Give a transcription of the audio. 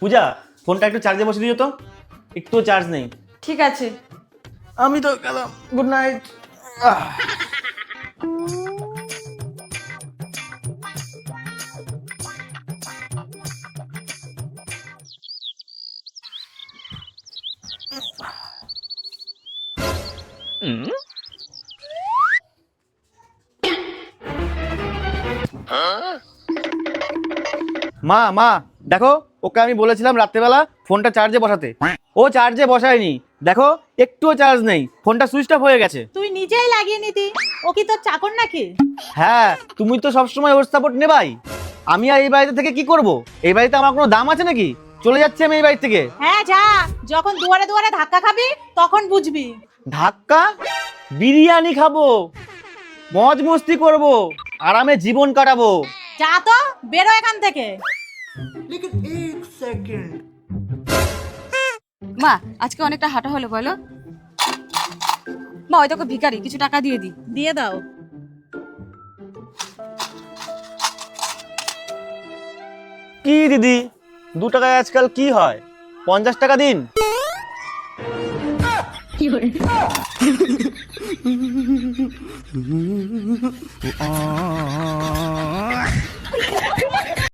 পূজা, ফোনটা একটু চার্জে বসে দিও তো, একটুও চার্জ নেই। ঠিক আছে। আমি তো গেলাম, গুড নাইট। মা মা দেখো, ওকে আমি বলেছিলাম রাত্রেবেলা ফোনটা চার্জে বসাতে, ও চার্জে বসায়নি। দেখো একটুও চার্জ নেই, ফোনটা সুইচ অফ হয়ে গেছে। তুই নিজেই লাগিয়ে নিতি, ও কি তোর চাকর নাকি? হ্যাঁ, তুমি তো সবসময় ওর সাপোর্ট নেবাই। আমি আর এই বাড়িতে থেকে কি করব? এই বাড়িতে আমার কোনো দাম আছে নাকি? চলে যাচ্ছি আমি এই বাড়ি থেকে। হ্যাঁ যা, যখন দুয়ারে দুয়ারে ধাক্কা খাবি তখন বুঝবি। ধাক্কা? বিরিয়ানি খাবো, মজ মস্তি করব, আরামে জীবন কাটাবো। যা তো, বেরো এখান থেকে। মা আজকে অনেকটা হাঁটা হলো বলো। মা ওই তোকে ভিখারি, কিছু টাকা দিয়ে দি। দিয়ে দাও। কি দিদি, 2 টাকায় আজকাল কি হয়? 50 টাকা দিন।